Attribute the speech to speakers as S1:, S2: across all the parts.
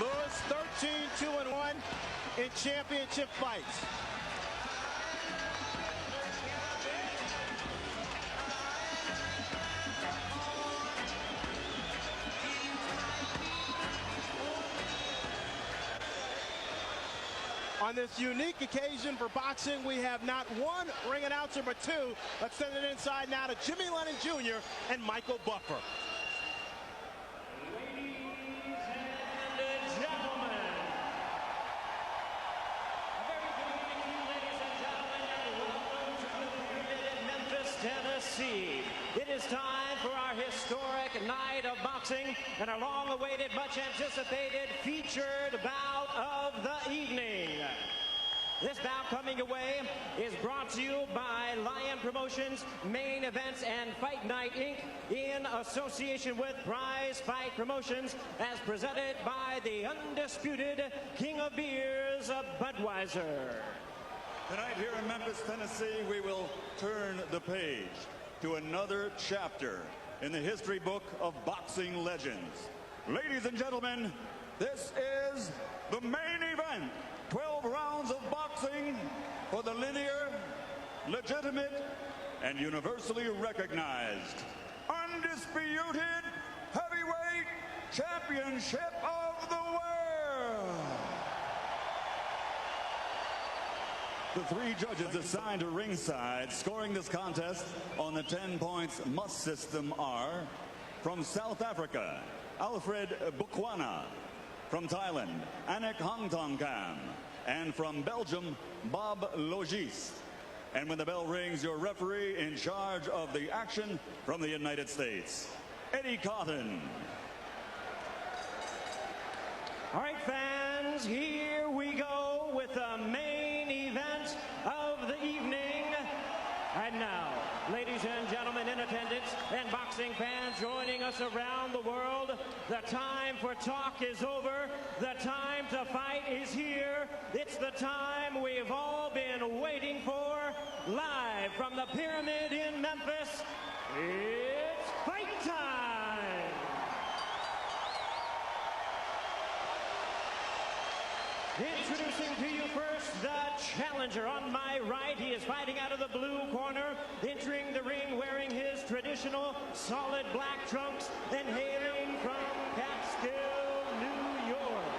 S1: Lewis 13-2-1 in championship fights. On this unique occasion for boxing, we have not one ring announcer but two. Let's send it inside now to Jimmy Lennon Jr. and Michael Buffer.
S2: Tennessee. It is time for our historic night of boxing and our long-awaited, much-anticipated featured bout of the evening. This bout coming away is brought to you by Lion Promotions, Main Events, and Fight Night, Inc. in association with Prize Fight Promotions, as presented by the undisputed King of Beers, Budweiser.
S3: Tonight here in Memphis, Tennessee, we will turn the page to another chapter in the history book of boxing legends. Ladies and gentlemen, this is the main event. 12 rounds of boxing for the linear, legitimate, and universally recognized, undisputed heavyweight championship of the world. The three judges assigned to ringside scoring this contest on the 10 points must system are: from South Africa, Alfred Bukwana; from Thailand, Anik Hongtongkam; and from Belgium, Bob Logis. And when the bell rings, your referee in charge of the action from the United States, Eddie Cotton.
S2: All right, fans, here we go with the main event of the evening. And now, ladies and gentlemen in attendance and boxing fans joining us around the world, the time for talk is over. The time to fight is here. It's the time we've all been waiting for. Live from the Pyramid in Memphis, it's fight time! Introducing to you first the challenger. On my right, he is fighting out of the blue corner, entering the ring wearing his traditional solid black trunks and hailing from Catskill, New York.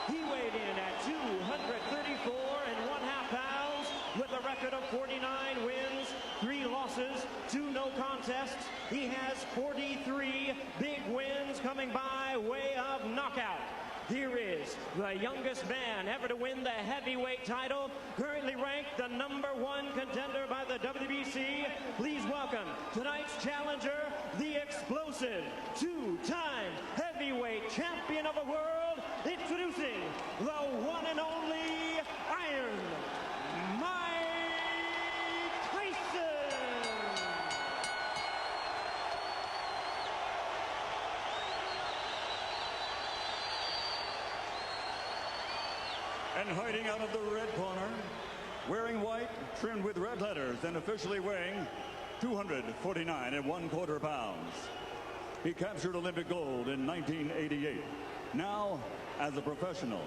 S2: He weighed in at 234 1/2 pounds with a record of 49 wins, 3 losses, 2 no contests. He has 43 big wins coming by way of knockout. Here is the youngest man ever to win the heavyweight title, currently ranked the #1 contender by the WBC. Please welcome tonight's challenger, the explosive 2-time heavyweight champion of the world, introducing the one and only Iron Tyson.
S3: And hiding out of the red corner, wearing white, trimmed with red letters, and officially weighing 249 1/4 pounds. He captured Olympic gold in 1988. Now, as a professional,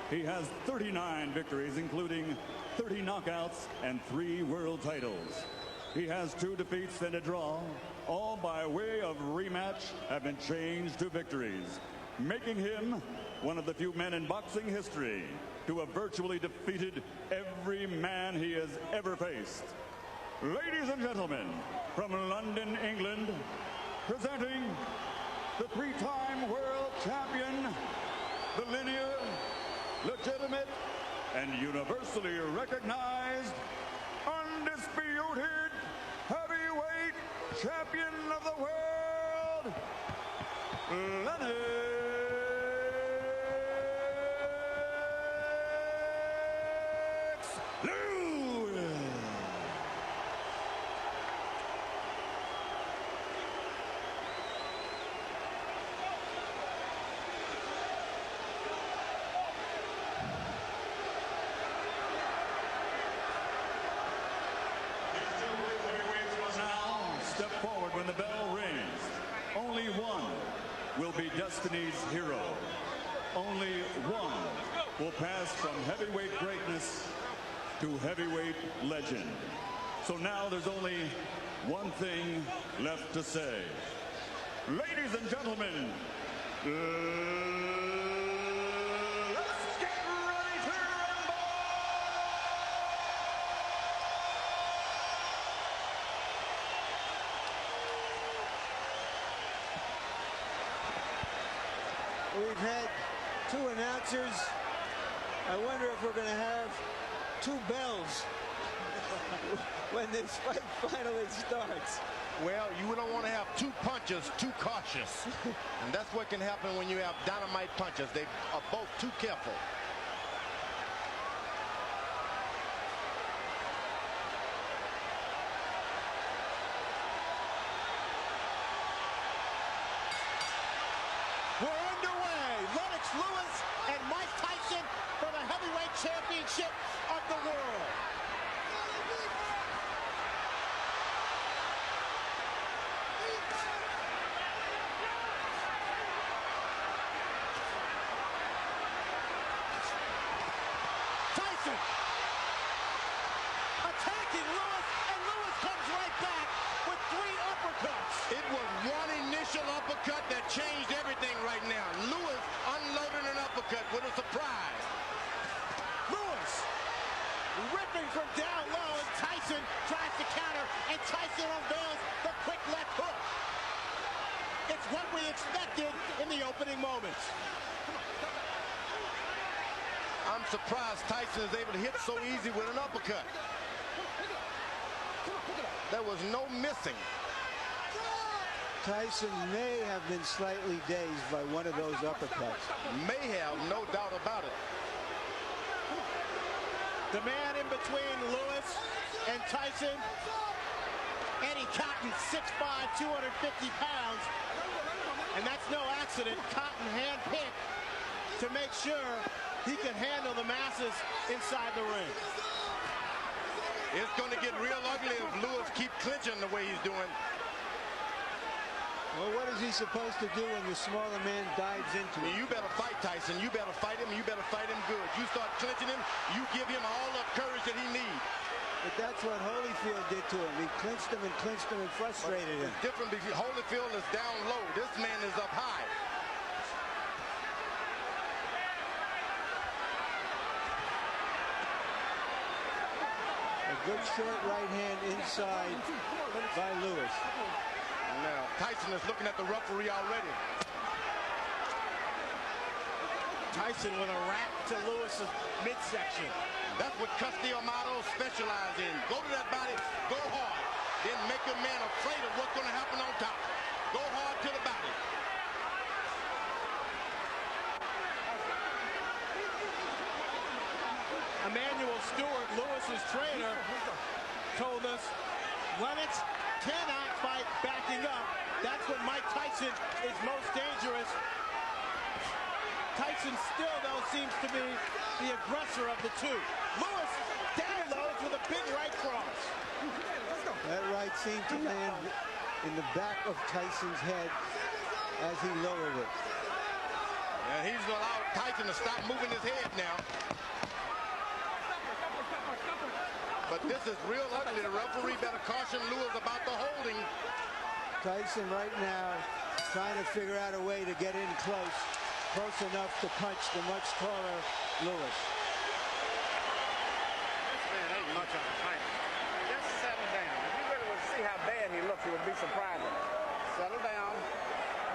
S3: he has 39 victories, including 30 knockouts and 3 world titles. He has 2 defeats and a draw, all by way of rematch have been changed to victories, making him one of the few men in boxing history to have virtually defeated every man he has ever faced. Ladies and gentlemen, from London, England, presenting the 3-time world champion, the linear, legitimate, and universally recognized, undisputed heavyweight champion of the world, Lennox Lewis. Now, step forward when the bell rings. Only one will be Destiny's hero. Only one will pass from heavyweight greatness to heavyweight legend. So now there's only one thing left to say. Ladies and gentlemen, let's get ready to rumble!
S4: We've had two announcers. I wonder if we're going to have two bells when this fight finally starts.
S1: Well, you don't want to have two punches too cautious. And that's what can happen when you have dynamite punches. They are both too careful. We're underway. Lennox Lewis and Mike Tyson for the heavyweight championship of the world. Tyson attacking Lewis, and Lewis comes right back with 3 uppercuts. It was one initial uppercut that changed everything right now. Lewis unloaded an uppercut with a surprise. Lewis ripping from down low, and Tyson tries to counter, and Tyson unveils the quick left hook. It's what we expected in the opening moments. I'm surprised Tyson is able to hit so easy with an uppercut. There was no missing.
S4: Tyson may have been slightly dazed by one of those uppercuts.
S1: May have, no doubt about it. The man in between Lewis and Tyson, Eddie Cotton, 6'5", 250 pounds. And that's no accident. Cotton handpicked to make sure he can handle the masses inside the ring. It's going to get real ugly if Lewis keeps clinching the way he's doing.
S4: Well, what is he supposed to do when the smaller man dives into him?
S1: You better fight Tyson. You better fight him. You better fight him good. You start clinching him, you give him all the courage that he needs.
S4: But that's what Holyfield did to him. He clinched him and frustrated him.
S1: It's different because Holyfield is down low. This man is up high.
S4: A good short right hand inside by Lewis.
S1: Now, Tyson is looking at the referee already. Tyson with a wrap to Lewis's midsection. That's what Custio Amato specializes in. Go to that body, go hard. Then make a man afraid of what's going to happen on top. Go hard to the body. Emmanuel Stewart, Lewis's trainer, told us Lennox cannot fight backing up. That's when Mike Tyson is most dangerous. Tyson still, though, seems to be the aggressor of the two. Lewis downloads with a big right cross.
S4: That right seemed to land in the back of Tyson's head as he lowered it.
S1: And he's allowed Tyson to stop moving his head now. But this is real ugly. The referee better caution Lewis about the holding.
S4: Tyson right now trying to figure out a way to get in close enough to punch the much taller Lewis.
S5: This man ain't much of a fighter. Just settle down. If you really would see how bad he looks, it would be surprising. Settle down,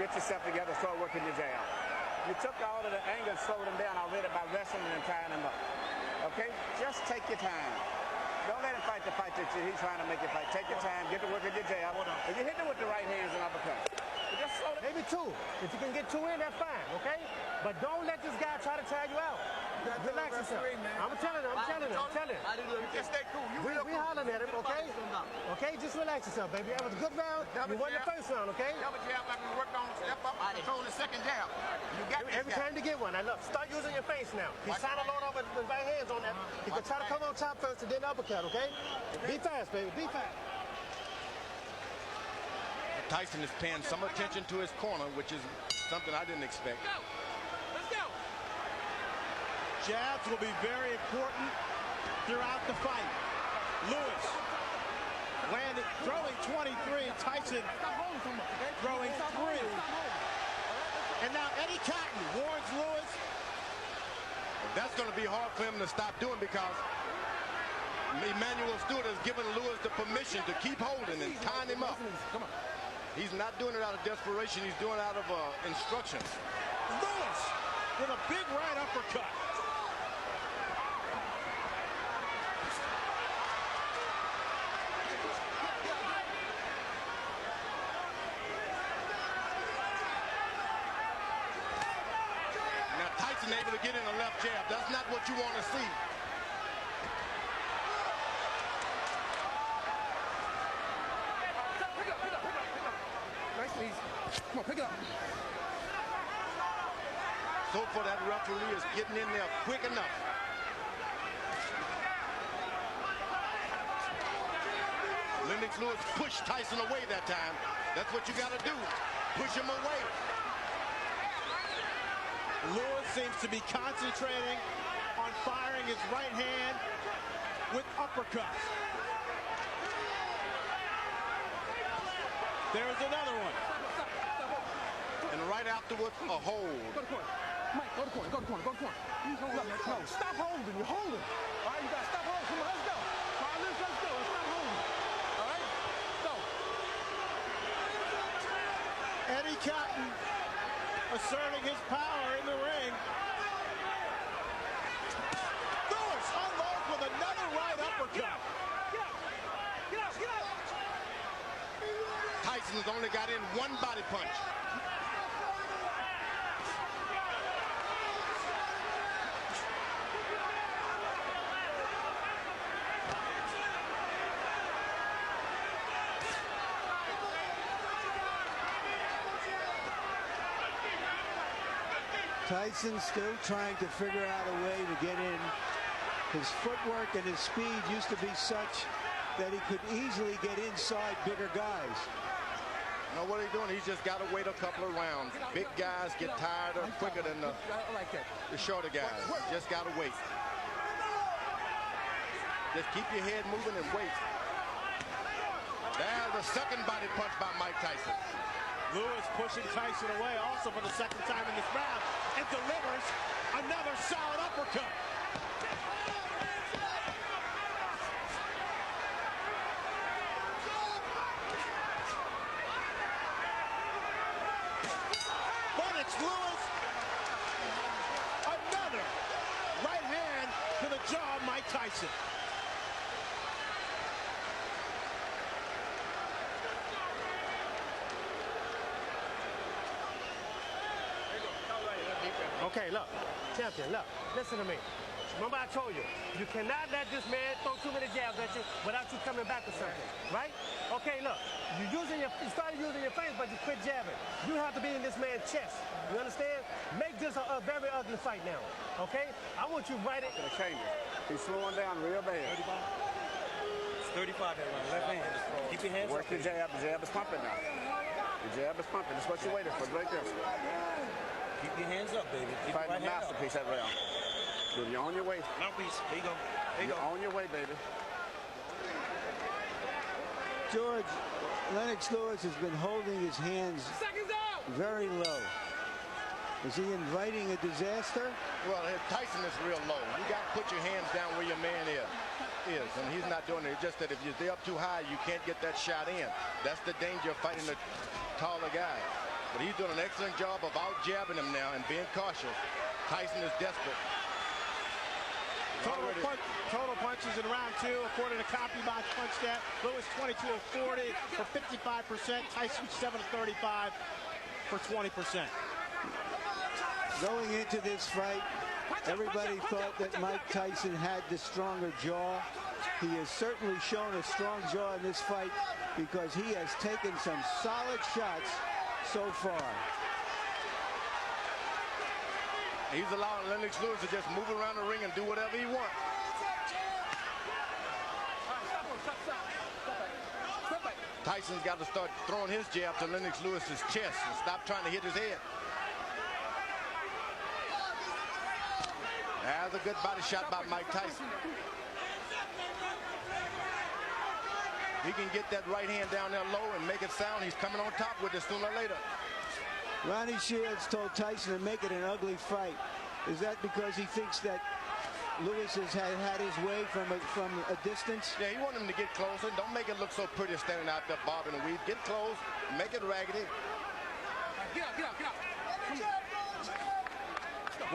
S5: get yourself together, start working your jab. You took all of the anger and slowed him down already by wrestling and tying him up. Okay? Just take your time. Don't let him fight the fight that he's trying to make you fight. Take your time, get to work with your jab. If you hit him with the right hands and uppercut, just slow down. Maybe 2. If you can get 2 in, that's fine, okay? But don't let this guy try to tire you out. Relax yourself. I'm telling him.
S1: Just stay cool.
S5: We hollering at him, okay? Okay, just relax yourself, baby. That was a good round. You won the first round, okay?
S1: Double jab like we worked on, step up, control the second jab. You got
S5: Every time you get one. Now look, start using your face now. He's trying to load up with his right hands on that. He can try to come on top first and then uppercut, okay? Be fast, baby. Be fast.
S1: Tyson is paying some attention to his corner, which is something I didn't expect.
S6: Jabs will be very important throughout the fight. Lewis landed, throwing 23. Tyson throwing 3. And now Eddie Cotton warns Lewis.
S1: That's going to be hard for him to stop doing because Emmanuel Stewart has given Lewis the permission to keep holding and tying him up. He's not doing it out of desperation. He's doing it out of instructions.
S6: Lewis with a big right uppercut.
S1: Now Tyson able to get in a left jab. That's not what you want to see.
S5: Come on, pick it up.
S1: So far, that referee is getting in there quick enough. Lennox Lewis pushed Tyson away that time. That's what you got to do. Push him away.
S6: Lewis seems to be concentrating on firing his right hand with uppercuts. There's another one.
S1: And right afterwards, a hold.
S5: Go to corner. Mike, go to corner, go to corner, go to corner. No, stop holding. You're holding. All right, you got to stop holding. Come on, let's go. All right, let's go. Let's stop holding. All right, go.
S6: Eddie Cotton asserting his power in the ring. Lewis unloads with another right uppercut.
S5: Get out.
S1: Tyson's only got in one body punch.
S4: Tyson still trying to figure out a way to get in. His footwork and his speed used to be such that he could easily get inside bigger guys.
S1: Now what he's doing, he's just got to wait a couple of rounds. Big guys get tired quicker than the shorter guys. Just got to wait. Just keep your head moving and wait. There's the second body punch by Mike Tyson.
S6: Lewis pushing Tyson away also for the second time in this round and delivers another solid uppercut. Lennox Lewis, another right hand to the jaw of Mike Tyson.
S2: Okay, look, champion, look, listen to me. Remember I told you, you cannot let this man throw too many jabs at you without you coming back with something, right? Okay, look, you started using your face, but you quit jabbing. You have to be in this man's chest. You understand? Make this a very ugly fight now, okay? I want you right in.
S5: He's slowing down real bad.
S7: It's 35 that one, left hand. Keep your hands
S5: Work
S7: up.
S5: the jab. The jab is pumping now. The jab is pumping. That's what you're waiting for. Right there.
S7: Keep your hands up, baby. Keep your
S5: Fighting
S7: right
S5: the
S7: hand up.
S5: masterpiece that round. Dude, you're on your way.
S7: Mouthpiece. There you go. There you
S5: You're
S7: go.
S5: on your way, baby.
S4: George, Lennox Lewis has been holding his hands very low. Is he inviting a disaster?
S1: Well, Tyson is real low. You got to put your hands down where your man is, and he's not doing it. It's just that if you're up too high, you can't get that shot in. That's the danger of fighting the taller guy. But he's doing an excellent job of out-jabbing him now and being cautious. Tyson is desperate.
S6: Total punches in round 2, according to CompuBox PunchStat. Lewis 22 of 40 for 55%. Tyson 7 of 35 for 20%.
S4: Going into this fight, everybody thought that Mike Tyson had the stronger jaw. He has certainly shown a strong jaw in this fight because he has taken some solid shots so far.
S1: He's allowing Lennox Lewis to just move around the ring and do whatever he wants. Tyson's got to start throwing his jab to Lennox Lewis's chest and stop trying to hit his head. That's a good body shot by Mike Tyson. He can get that right hand down there low and make it sound. He's coming on top with it sooner or later.
S4: Ronnie Shields told Tyson to make it an ugly fight. Is that because he thinks that Lewis has had his way from a distance?
S1: Yeah, he wants him to get closer. Don't make it look so pretty standing out there bobbing and weave. Get close, make it raggedy.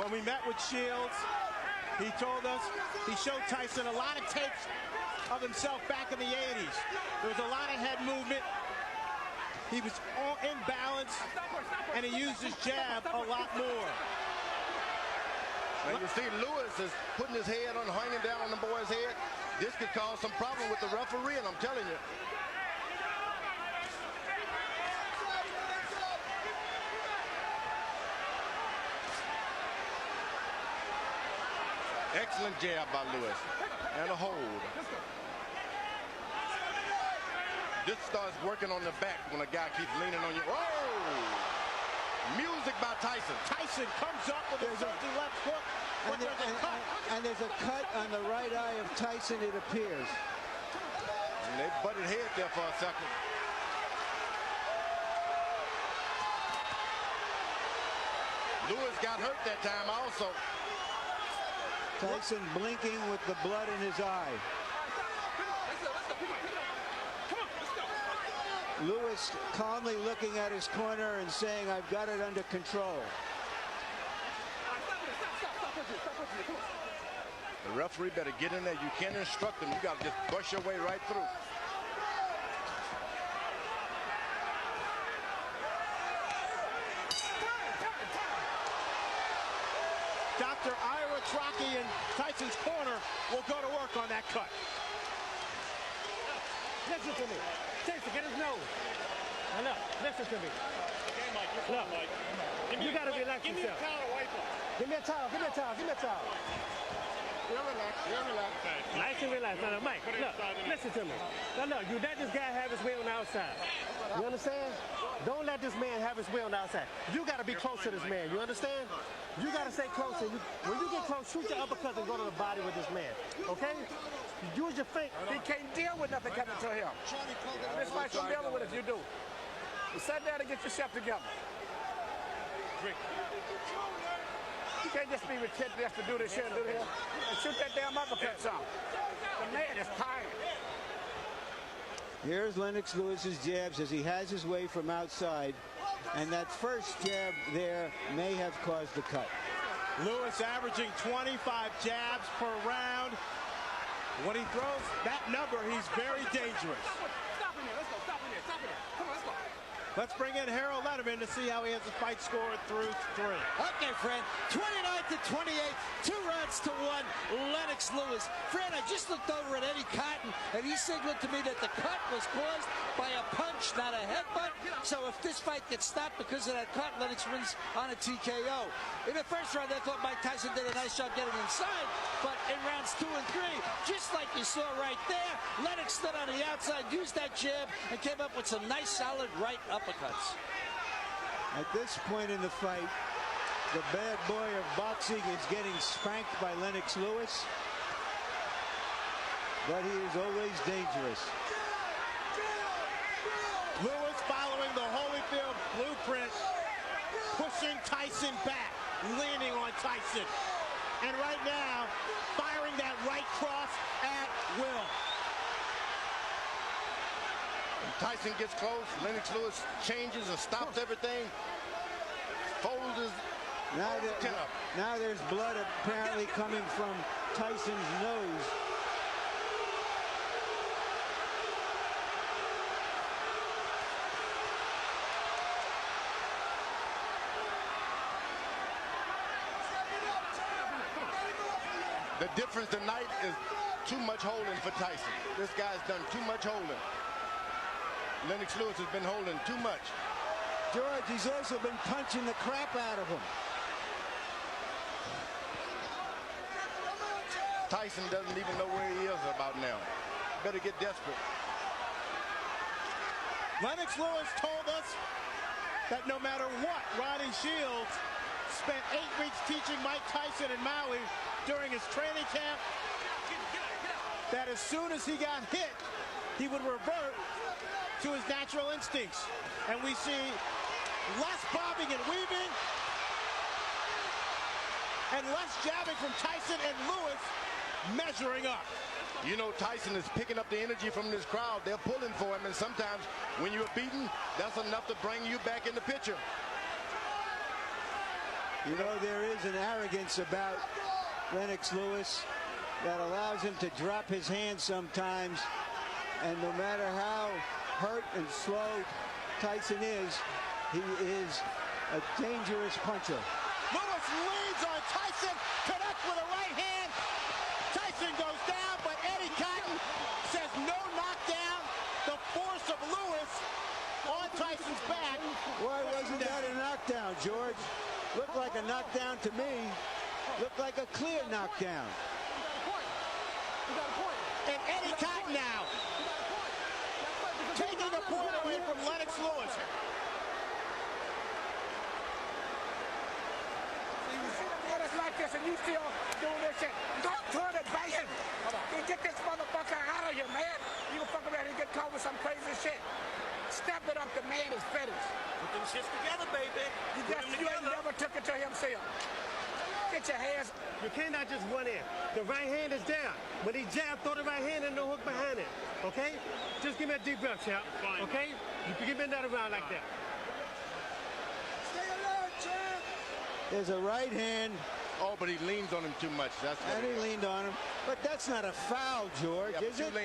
S6: When we met with Shields, he told us he showed Tyson a lot of tapes of himself back in the 80s. There was a lot of head movement. He was all in balance, and he used his jab a lot more.
S1: And you see Lewis is putting his head on, hanging down on the boy's head. This could cause some problem with the referee, and I'm telling you. Excellent jab by Lewis. And a hold. This starts working on the back when a guy keeps leaning on you. Whoa! Music by Tyson.
S6: Tyson comes up with a filthy left hook.
S4: And there's a cut on the right eye of Tyson, it appears.
S1: And they butted head there for a second. Lewis got hurt that time also.
S4: Tyson blinking with the blood in his eye. Lewis calmly looking at his corner and saying, I've got it under control.
S1: The referee better get in there. You can't instruct him. You got to just push your way right through.
S6: Dr. Ira Trocchi in Tyson's corner will go to work on that cut.
S8: Listen to me. Tyson, get his nose. Now look, listen to me.
S3: Okay, Mike,
S8: look,
S3: Mike.
S8: You got to relax yourself.
S3: Give me a towel to wipe up.
S8: Give me a towel, give me a towel, give me a towel.
S5: You're relaxed.
S8: Nice and relaxed. Now, Mike, look, listen to me. Now, look, you let this guy have his way on the outside. You understand? Don't let this man have his way on the outside. You got to be close to this man. You understand? You got to stay close. When you get close, shoot your uppercut and go to the body with this man. Okay? Use your feet.
S5: He can't deal with nothing coming to him. This fight's from dealing with if you do. You sit down and get yourself together. You can't just be retentive to do this here and do this. And shoot that damn uppercut some. The man is tired.
S4: Here's Lennox Lewis's jabs as he has his way from outside. And that first jab there may have caused the cut.
S6: Lewis averaging 25 jabs per round. When he throws that number, he's very dangerous.
S5: Stop in there. Let's go. Stop in there. Stop in there. Come on, let's go.
S6: Let's bring in Harold Letterman to see how he has the fight scored through 3.
S9: Okay, Fred, 29-28, 2 rounds to 1, Lennox Lewis. Fred, I just looked over at Eddie Cotton, and he signaled to me that the cut was caused by a punch, not a headbutt. So if this fight gets stopped because of that cut, Lennox wins on a TKO. In the first round, I thought Mike Tyson did a nice job getting inside, but in rounds 2 and 3, just like you saw right there, Lennox stood on the outside, used that jab, and came up with some nice, solid right uppercuts.
S4: At this point in the fight, the bad boy of boxing is getting spanked by Lennox Lewis, but he is always dangerous.
S6: Lewis following the Holyfield blueprint, pushing Tyson back, leaning on Tyson. And right now, firing that right cross at will.
S1: Tyson gets close. Lennox Lewis changes and stops everything. Folds his chin up.
S4: Now there's blood apparently coming from Tyson's nose.
S1: The difference tonight is too much holding for Tyson. This guy's done too much holding. Lennox Lewis has been holding too much.
S4: George, he's also been punching the crap out of him.
S1: Tyson doesn't even know where he is about now. Better get desperate.
S6: Lennox Lewis told us that no matter what Ronnie Shields spent 8 weeks teaching Mike Tyson in Maui during his training camp that as soon as he got hit, he would revert to his natural instincts. And we see less bobbing and weaving and less jabbing from Tyson, and Lewis measuring up.
S1: You know, Tyson is picking up the energy from this crowd. They're pulling for him, and sometimes when you're beaten, that's enough to bring you back in the picture.
S4: You know, there is an arrogance about Lennox Lewis that allows him to drop his hands sometimes, and no matter how hurt and slow Tyson is, he is a dangerous puncher.
S6: Lewis leads on Tyson, connects with a right hand. Tyson goes down, but Eddie Cotton says no knockdown. The force of Lewis on Tyson's back.
S4: Why wasn't that a knockdown, George? Looked like a knockdown to me. Looked like a clear knockdown.
S6: And Eddie Cotton now taking a point away from Lennox Lewis.
S5: It's like this, and you still doing this shit. Don't turn it, banging. Get this motherfucker out of here, man. You can fuck around and get caught with some crazy shit. Step it up, the man is finished.
S7: Put them shits together, baby.
S5: You never took it to himself. Get your hands.
S8: You cannot just run in. The right hand is down. When he jab, throw the right hand and no hook behind it. Okay? Just give me a deep breath, champ. Okay? You can give me another round like that.
S5: Stay alert, champ.
S4: There's a right hand.
S1: Oh, but he leans on him too much. That's what
S4: And he leaned on him. But that's not a foul, George,
S1: yeah,
S4: is it?
S1: Look.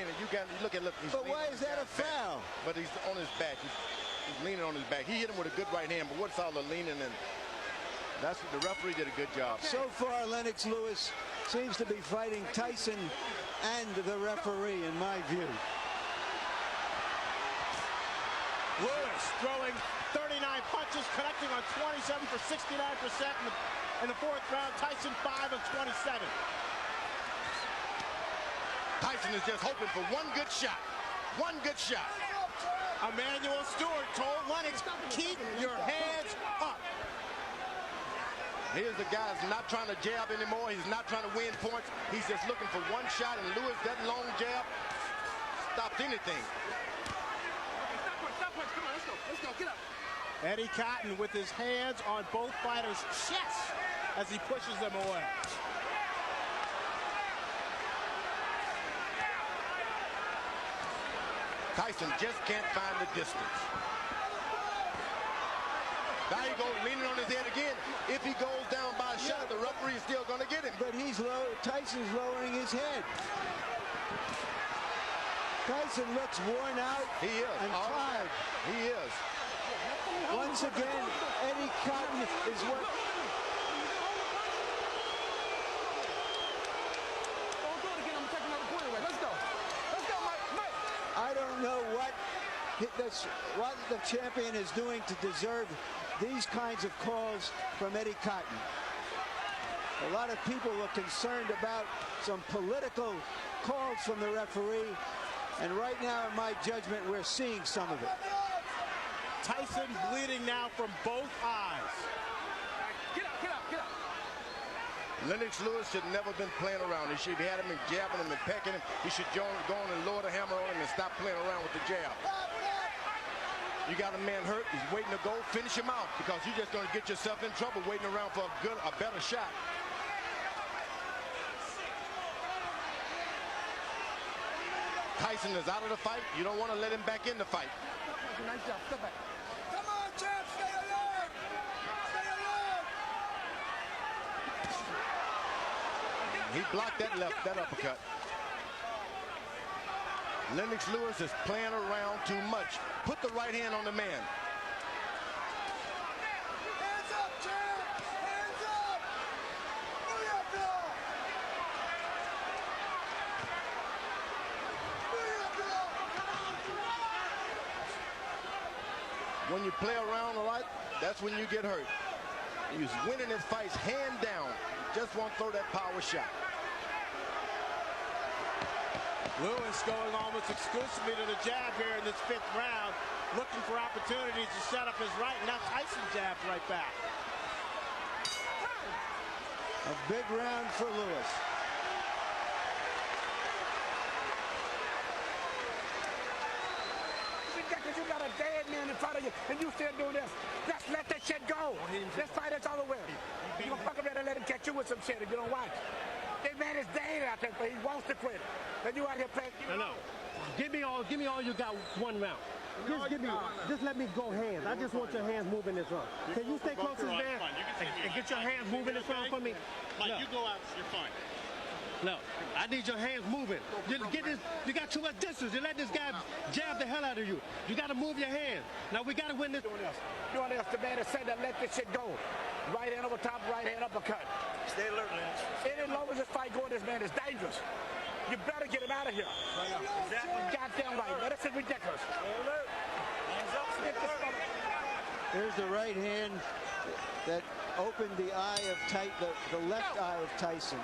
S1: He's
S4: But why
S1: leaning
S4: is
S1: on
S4: that a
S1: his back.
S4: foul?
S1: But he's on his back. He's leaning on his back. He hit him with a good right hand, but what's all the leaning and that's what the referee did a good job.
S4: So far, Lennox Lewis seems to be fighting Tyson and the referee, in my view.
S6: Lewis throwing 39 punches, connecting on 27 for 69% in the fourth round. Tyson 5 of 27.
S1: Tyson is just hoping for one good shot. One good shot.
S6: Emmanuel Stewart told Lennox, keep your hands up.
S1: Here's the guy who's not trying to jab anymore. He's not trying to win points. He's just looking for one shot, and Lewis, that long jab stopped anything.
S5: Stop punch. Come on, let's go. Get up.
S6: Eddie Cotton with his hands on both fighters' chests as he pushes them away.
S1: Tyson just can't find the distance. Now he goes leaning on his head again. If he goes down by a shot, the referee is still going to get him.
S4: But Tyson's lowering his head. Tyson looks worn out
S1: He is.
S4: and tired.
S1: He is.
S4: Once again, Eddie Cotton is what... I don't know what the champion is doing to deserve these kinds of calls from Eddie Cotton. A lot of people were concerned about some political calls from the referee, and right now, in my judgment, we're seeing some of it.
S6: Tyson bleeding now from both eyes.
S5: Get up.
S1: Lennox Lewis should never been playing around. He should have had him and jabbing him and pecking him. He should go on and lower the hammer on him and stop playing around with the jab. You got a man hurt. He's waiting to go. Finish him out, because you're just going to get yourself in trouble waiting around for a better shot. Tyson is out of the fight. You don't want to let him back in the fight.
S5: Nice job. Step back. Come on, champ. Stay alert.
S1: He blocked that uppercut. Lennox Lewis is playing around too much. Put the right hand on the man.
S5: Hands up, champ. Hands up.
S1: When you play around a lot, that's when you get hurt. He was winning his fights hand down. Just won't throw that power shot.
S6: Lewis going almost exclusively to the jab here in this fifth round, looking for opportunities to set up his right. Now Tyson jabs right back.
S4: A big round for Lewis.
S5: You got a dead man in front of you, and you still do this. Just let that shit go. This fight is all over. You gonna fuck around and let him catch you with some shit if you don't watch. This man is dead out there, but he wants to quit. And you out here playing.
S8: No. Give me all you got one round. Just let me go hands. I just want your hands moving this round. Can you stay close to the man and get your hands moving this round for me?
S6: Mike, you go out, you're fine.
S8: No, I need your hands moving. You got too much distance. You let this guy jab the hell out of you. You got to move your hands. Now we got to win this.
S5: You want to ask the man to say that let this shit go. Right hand over top, right hand uppercut.
S7: Stay alert, Lance.
S5: As long as this fight going, this man is dangerous. You better get him out of here. Exactly. Goddamn right. Now, this is ridiculous.
S4: There's the right hand that opened the eye of the left eye of Tyson.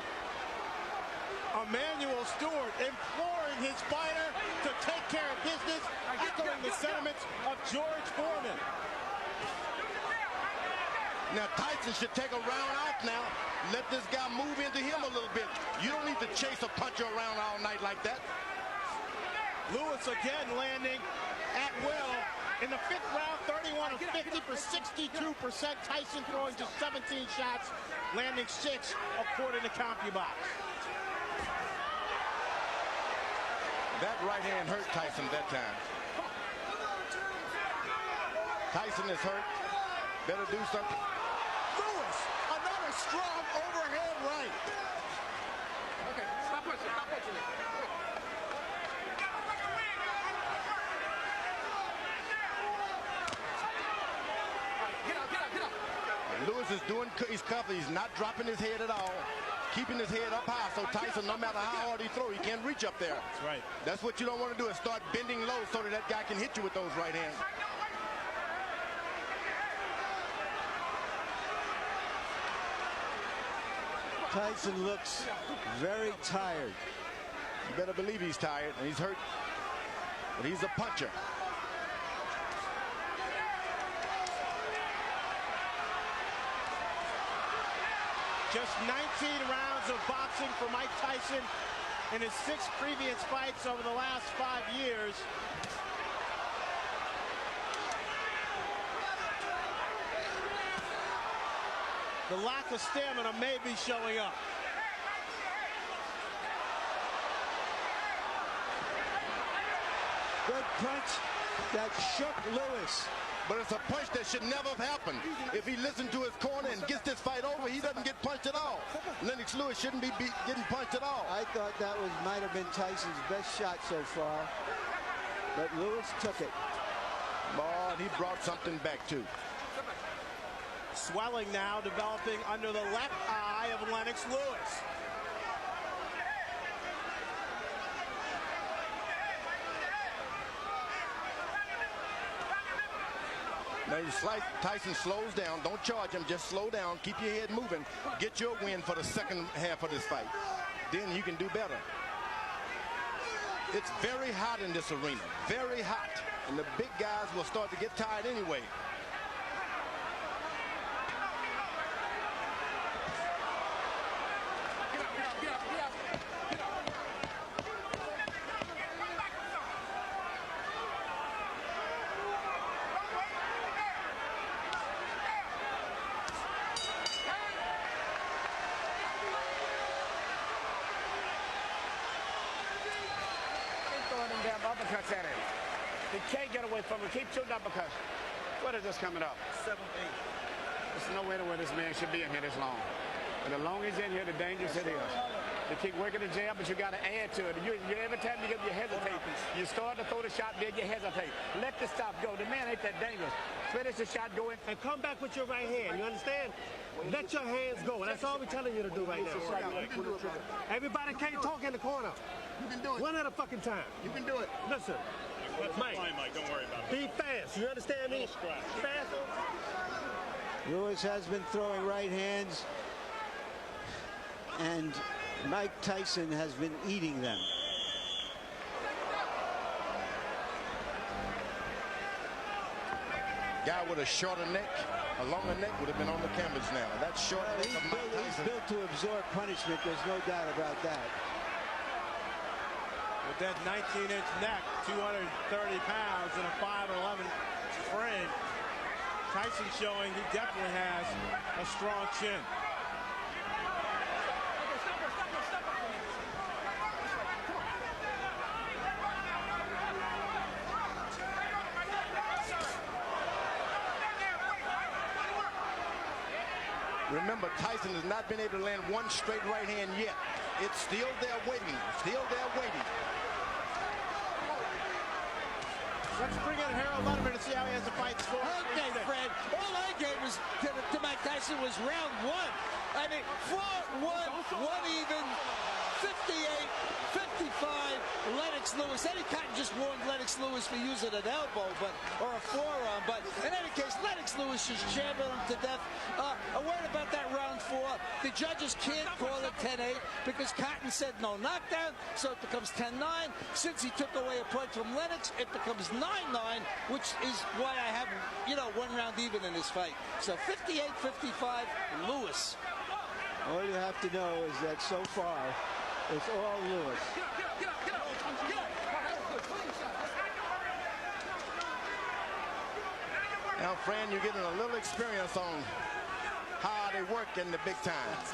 S6: Emmanuel Stewart imploring his fighter to take care of business, echoing the sentiments of George Foreman.
S1: Now Tyson should take a round off now. Let this guy move into him a little bit. You don't need to chase a puncher around all night like that.
S6: Lewis again landing at will. In the 5th round, 31 of 50 for 62%. Tyson throwing just 17 shots, landing 6 according to CompuBox.
S1: That right hand hurt Tyson that time. Tyson is hurt. Better do something.
S6: Lewis, another strong overhand right.
S5: Okay, stop pushing, stop pushing.
S1: Lewis is doing, he's covered. He's not dropping his head at all. Keeping his head up high, so Tyson, no matter how hard he throws, he can't reach up there.
S6: That's right.
S1: That's what you don't want to do, is start bending low so that guy can hit you with those right hands.
S4: Tyson looks very tired.
S1: You better believe he's tired, and he's hurt, but he's a puncher.
S6: Just 19 rounds of boxing for Mike Tyson in his 6 previous fights over the last 5 years. The lack of stamina may be showing up.
S4: Good punch that shook Lewis.
S1: But it's a punch that should never have happened. If he listened to his corner and gets this fight over, he doesn't get punched at all. Lennox Lewis shouldn't be getting punched at all.
S4: I thought that might have been Tyson's best shot so far, but Lewis took it.
S1: Boy, he brought something back too.
S6: Swelling now developing under the left eye of Lennox Lewis.
S1: Now Tyson slows down. Don't charge him. Just slow down. Keep your head moving. Get your win for the second half of this fight. Then you can do better. It's very hot in this arena. Very hot. And the big guys will start to get tired anyway.
S5: Uppercuts at him. He can't get away from him. Keep shooting uppercuts. What is this coming up?
S7: 7-8.
S5: There's no way to where this man should be in here this long. And the longer he's in here, the dangerous it is. You keep working the jab, but you got to add to it. Every time you hesitate, you start to throw the shot, then you hesitate. Let the stop go. The man ain't that dangerous. Finish the shot, go in.
S8: And come back with your right hand. You understand? Let your hands go. That's all we're telling you to do right now. Everybody can't talk in the corner.
S6: You can do it.
S8: One at a fucking time.
S6: You can do it.
S8: Listen, Mike,
S3: Don't worry about it.
S8: be fast. You understand me? Fast.
S4: Lewis has been throwing right hands, and Mike Tyson has been eating them.
S1: Guy with a shorter neck, a longer neck would have been on the canvas now. That's short neck of Mike Tyson.
S4: He's built to absorb punishment. There's no doubt about that.
S6: With that 19-inch neck, 230 pounds, and a 5'11" frame, Tyson showing he definitely has a strong chin.
S1: Remember, Tyson has not been able to land one straight right hand yet. It's still there waiting, still there waiting.
S6: Let's bring in Harold Letterman to see how he has the fight score.
S9: Okay, Fred. All I gave was to Mike Tyson was round one. I mean, 4-1, one even, 58, 55. Lennox Lewis. Eddie Cotton just warned Lennox Lewis for using an elbow, or a forearm. But in any case, Lennox Lewis just chambered him to death. A word about that round four. The judges can't call it 10-8 because Cotton said no knockdown, so it becomes 10-9. Since he took away a point from Lennox, it becomes 9-9, which is why I have, one round even in this fight. So 58-55, Lewis.
S4: All you have to know is that so far, it's all Lewis.
S1: Now, Fran, you're getting a little experience on how they work in the big times.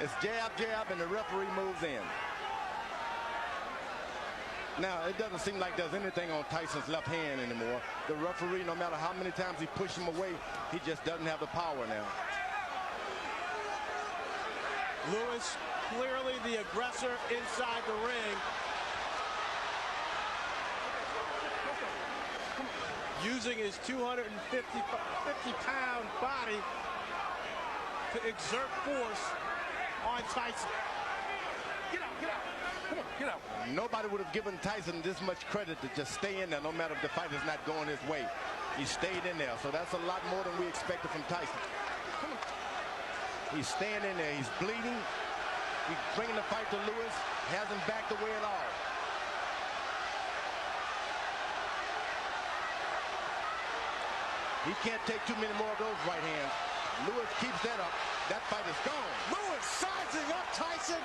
S1: It's jab, jab, and the referee moves in. Now, it doesn't seem like there's anything on Tyson's left hand anymore. The referee, no matter how many times he pushes him away, he just doesn't have the power now.
S6: Lewis, clearly the aggressor inside the ring. Using his 250-pound body to exert force on Tyson.
S1: Get out, get out. Come on, get out. Nobody would have given Tyson this much credit to just stay in there no matter if the fight is not going his way. He stayed in there, so that's a lot more than we expected from Tyson. Come on. He's staying in there. He's bleeding. He's bringing the fight to Lewis. Hasn't backed away at all. He can't take too many more of those right hands. Lewis keeps that up. That fight is gone.
S9: Lewis sizing up Tyson.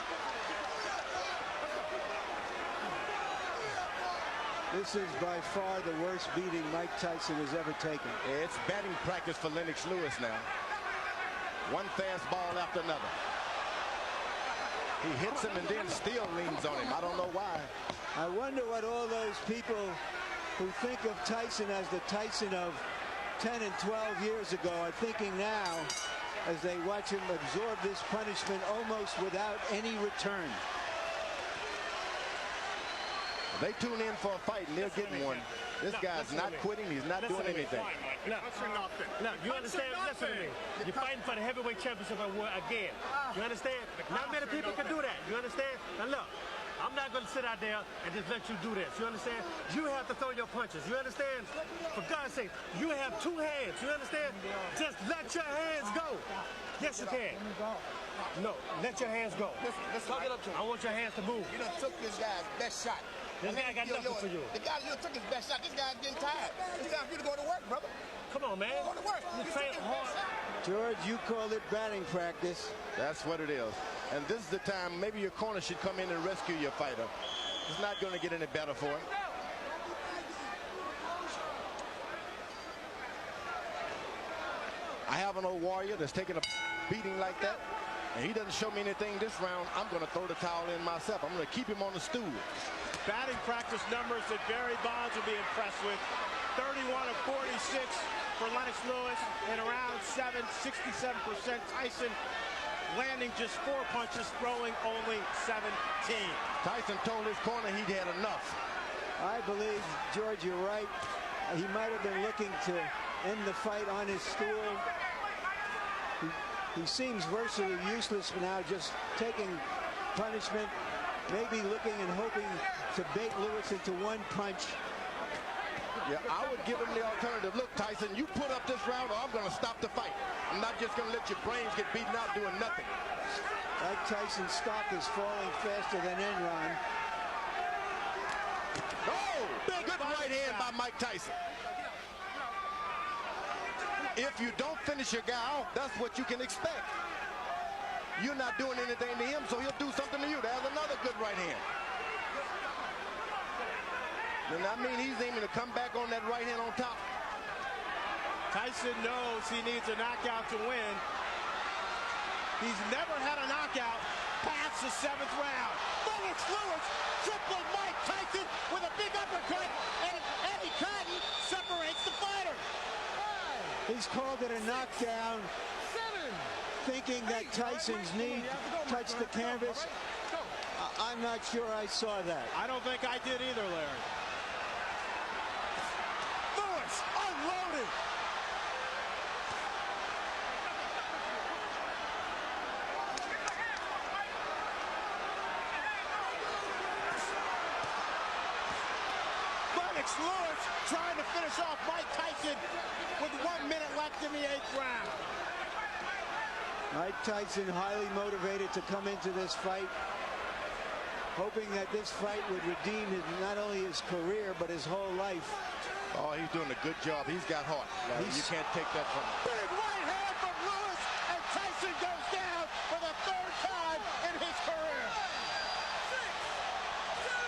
S4: This is by far the worst beating Mike Tyson has ever taken.
S1: It's batting practice for Lennox Lewis now. One fastball after another. He hits him and then still leans on him. I don't know why.
S4: I wonder what all those people who think of Tyson as the Tyson of 10 and 12 years ago are thinking now as they watch him absorb this punishment almost without any return.
S1: They tune in for a fight and they're getting one. This guy's not quitting. He's not doing anything.
S8: No, you understand? Listen to me. You're fighting for the heavyweight championship again. You understand? Not many people can do that. You understand? Now look, I'm not going to sit out there and just let you do this. You understand? You have to throw your punches. You understand? For God's sake, you have two hands. You understand? Just let your hands go. Yes, you can. No, let your hands go.
S5: Let's talk it up to him.
S8: I want your hands to move.
S5: You done took this guy's best shot.
S8: This guy got nothing for you.
S5: The guy took his best shot. This guy's getting tired. It's time for you to go to work, brother.
S8: Come on, man.
S5: Go to work.
S8: You train hard.
S4: George, you called it batting practice.
S1: That's what it is. And this is the time maybe your corner should come in and rescue your fighter. It's not going to get any better for him. I have an old warrior that's taking a beating like that, and he doesn't show me anything this round. I'm going to throw the towel in myself. I'm going to keep him on the stool.
S6: Batting practice numbers that Barry Bonds will be impressed with. 31 of 46 for Lennox Lewis in round 7, 67%. Tyson landing just 4 punches, throwing only 17.
S1: Tyson told his corner he'd had enough.
S4: I believe, George, you're right. He might have been looking to end the fight on his stool. He seems virtually useless now, just taking punishment, maybe looking and hoping to bait Lewis into one punch.
S1: Yeah, I would give him the alternative. Look, Tyson, you put up this round or I'm going to stop the fight. I'm not just going to let your brains get beaten out doing nothing.
S4: Mike Tyson's stock is falling faster than Enron.
S1: Oh, good right hand by Mike Tyson. If you don't finish your guy out, that's what you can expect. You're not doing anything to him, so he'll do something to you. There's another good right hand. And I mean, he's aiming to come back on that right hand on top.
S6: Tyson knows he needs a knockout to win. He's never had a knockout past the 7th round.
S1: Lennox Lewis tripled Mike Tyson with a big uppercut, and Eddie Cotton separates the fighter.
S4: He's called it a knockdown, thinking that Tyson's knee touched the canvas. I'm not sure I saw that.
S6: I don't think I did either, Larry.
S1: Lewis unloaded.
S6: Lennox Lewis trying to finish off Mike Tyson with 1 minute left in the 8th round.
S4: Mike Tyson highly motivated to come into this fight, hoping that this fight would redeem not only his career, but his whole life.
S1: Oh, he's doing a good job. He's got heart. You can't take that from him.
S6: Big right hand from Lewis, and Tyson goes down for the 3rd time in his career. 6, 7,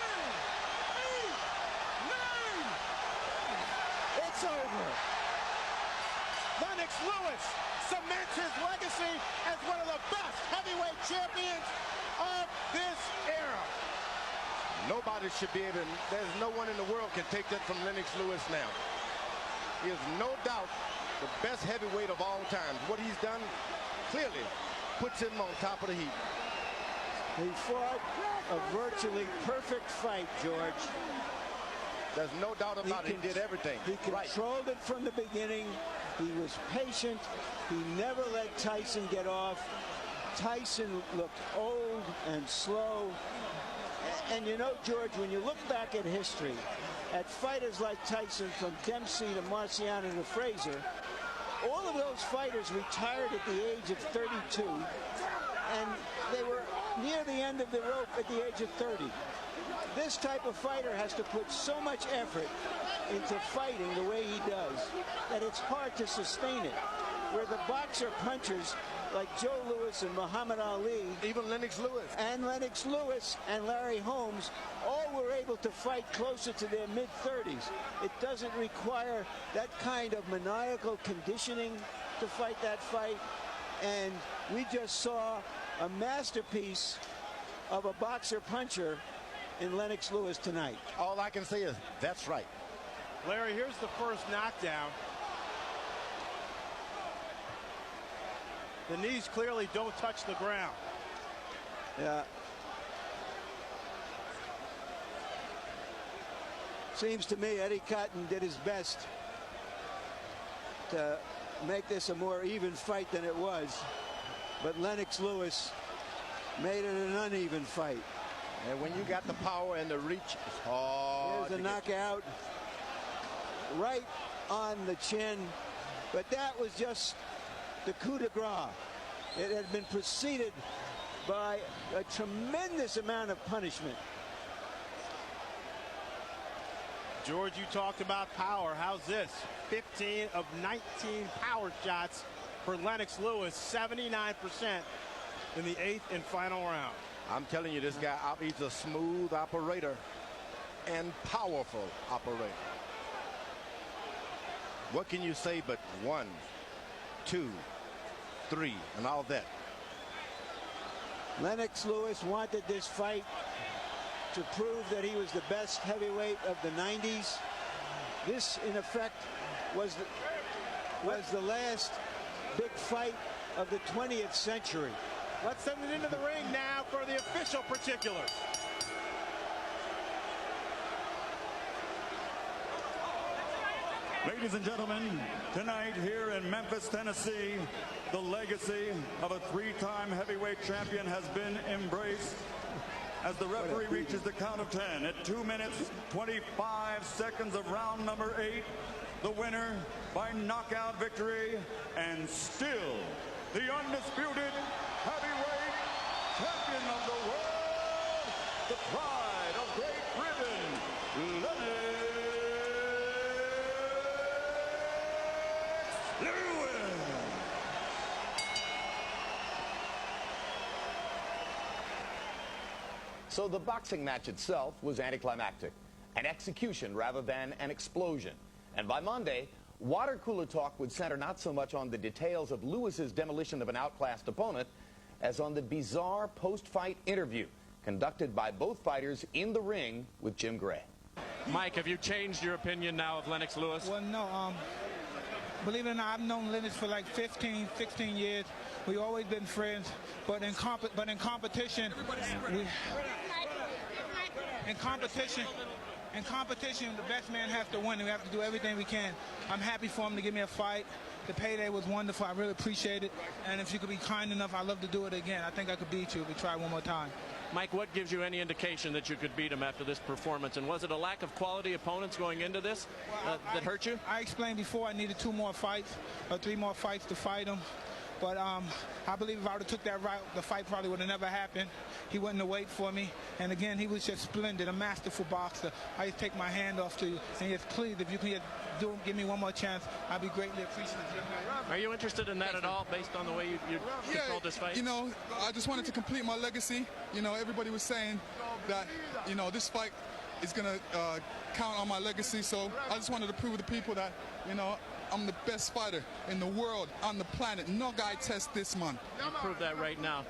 S6: 8, 9. It's over. Lennox Lewis cements his legacy as one of the best heavyweight champions of this era.
S1: Nobody should be able to, there's no one in the world can take that from Lennox Lewis now. He is no doubt the best heavyweight of all time. What he's done clearly puts him on top of the heap.
S4: He fought a virtually perfect fight, George.
S1: There's no doubt about it. He did everything.
S4: He controlled it from the beginning. He was patient. He never let Tyson get off. Tyson looked old and slow. And you know, George, when you look back at history, at fighters like Tyson, from Dempsey to Marciano to Frazier, all of those fighters retired at the age of 32, and they were near the end of the rope at the age of 30. This type of fighter has to put so much effort into fighting the way he does that it's hard to sustain it. Where the boxer punchers like Joe Louis and Muhammad Ali,
S1: even Lennox Lewis
S4: and Larry Holmes, all were able to fight closer to their mid-30s. It doesn't require that kind of maniacal conditioning to fight that fight. And we just saw a masterpiece of a boxer puncher in Lennox Lewis tonight.
S1: All I can say is that's right.
S6: Larry, here's the first knockdown. The knees clearly don't touch the ground.
S4: Yeah. Seems to me Eddie Cotton did his best to make this a more even fight than it was. But Lennox Lewis made it an uneven fight.
S1: And when you got the power and the reach, it's hard.
S4: There's a knockout right on the chin. But that was just the coup de grace. It had been preceded by a tremendous amount of punishment.
S6: George, you talked about power. How's this? 15 of 19 power shots for Lennox Lewis, 79% in the 8th and final round.
S1: I'm telling you, this guy, he's a smooth operator and powerful operator. What can you say but 1, 2, 3, and all that?
S4: Lennox Lewis wanted this fight to prove that he was the best heavyweight of the 90s. This, in effect, was the last big fight of the 20th century.
S6: Let's send it into the ring now for the official particulars.
S3: Ladies and gentlemen, tonight here in Memphis, Tennessee, the legacy of a 3-time heavyweight champion has been embraced as the referee reaches the count of 10 at 2 minutes, 25 seconds of round number 8. The winner by knockout victory, and still the undisputed heavyweight champion of the world, the pride of Great Britain, Lennox Lewis.
S10: So the boxing match itself was anticlimactic, an execution rather than an explosion. And by Monday, water cooler talk would center not so much on the details of Lewis's demolition of an outclassed opponent as on the bizarre post-fight interview conducted by both fighters in the ring with Jim Gray.
S11: Mike, have you changed your opinion now of Lennox Lewis?
S12: Well, no. Believe it or not, I've known Lennox for like 15, 16 years. We've always been friends, but in competition, the best man has to win. We have to do everything we can. I'm happy for him to give me a fight. The payday was wonderful. I really appreciate it. And if you could be kind enough, I'd love to do it again. I think I could beat you if we try one more time.
S11: Mike, what gives you any indication that you could beat him after this performance? And was it a lack of quality opponents going into this that hurt you?
S12: I explained before I needed 2 more fights or 3 more fights to fight him. But I believe if I would have took that route, the fight probably would have never happened. He wouldn't have waited for me. And again, he was just splendid, a masterful boxer. I just take my hand off to you. And just please, if you can give me one more chance, I'd be greatly appreciative.
S11: Are you interested in that at all, based on the way you controlled this fight?
S13: You know, I just wanted to complete my legacy. You know, everybody was saying that, you know, this fight is going to count on my legacy. So I just wanted to prove to the people that, you know, I'm the best fighter in the world, on the planet. No guy tests this month.
S11: You prove that right now.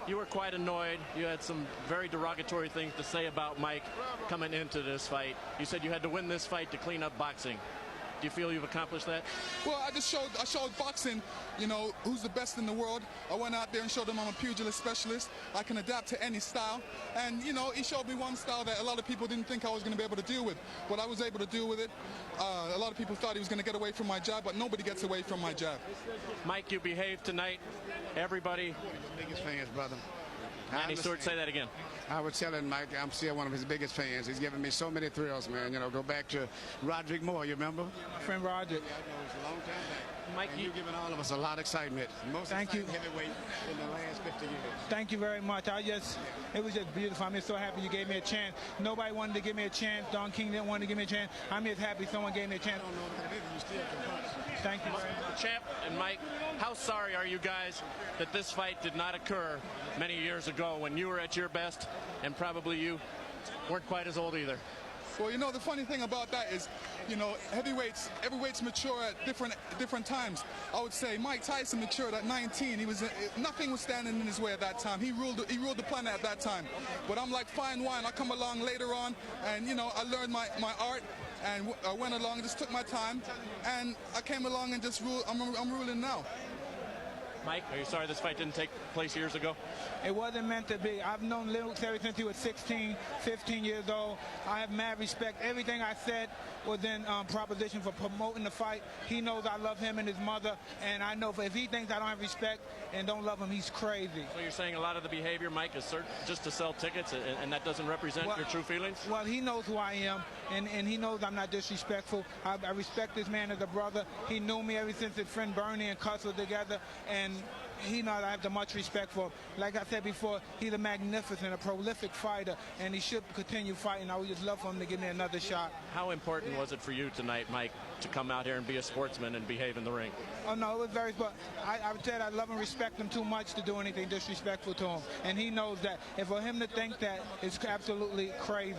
S11: You were quite annoyed. You had some very derogatory things to say about Mike coming into this fight. You said you had to win this fight to clean up boxing. Do you feel you've accomplished that?
S13: Well, I showed boxing, you know, who's the best in the world. I went out there and showed them I'm a pugilist specialist. I can adapt to any style. And, you know, he showed me one style that a lot of people didn't think I was going to be able to deal with. But I was able to deal with it. A lot of people thought he was going to get away from my jab, but nobody gets away from my jab.
S11: Mike, you behaved tonight. Everybody.
S5: Biggest fans, brother.
S11: Manny Stewart, say that again.
S5: I was telling Mike, I'm still one of his biggest fans. He's given me so many thrills, man. You know, go back to Roderick Moore, you remember?
S12: My friend Roderick.
S5: Yeah, I know, it's a long time back.
S11: Mike,
S5: you've given all of us a lot of excitement. Most
S12: Thank you.
S5: Heavyweight in the last 50 years.
S12: Thank you very much. It was just beautiful. I'm just so happy you gave me a chance. Nobody wanted to give me a chance. Don King didn't want to give me a chance. I'm just happy someone gave me a chance.
S5: I don't know if you still can punch.
S12: Thank you very much.
S11: Champ and Mike, how sorry are you guys that this fight did not occur many years ago when you were at your best, and probably you weren't quite as old either?
S13: Well, you know, the funny thing about that is, you know, heavyweights mature at different times. I would say Mike Tyson matured at 19. Nothing was standing in his way at that time. He ruled the planet at that time. But I'm like fine wine. I come along later on, and, you know, I learned my art, and I went along and just took my time, and I came along and just ruled. I'm ruling now.
S11: Mike, are you sorry this fight didn't take place years ago?
S12: It wasn't meant to be. I've known Lennox ever since he was 16, 15 years old. I have mad respect. Everything I said was in proposition for promoting the fight. He knows I love him and his mother, and I know if he thinks I don't have respect and don't love him, he's crazy.
S11: So you're saying a lot of the behavior, Mike, is just to sell tickets, and that doesn't represent your true feelings?
S12: Well, he knows who I am, and he knows I'm not disrespectful. I respect this man as a brother. He knew me ever since his friend Bernie and Cuss were together, and he knows I have the much respect for him. Like I said before, he's a magnificent, a prolific fighter, and he should continue fighting. I would just love for him to give me another shot.
S11: How important was it for you tonight, Mike, to come out here and be a sportsman and behave in the ring?
S12: Oh, no, it was very, but I said I love and respect him too much to do anything disrespectful to him. And he knows that. And for him to think that is absolutely crazy.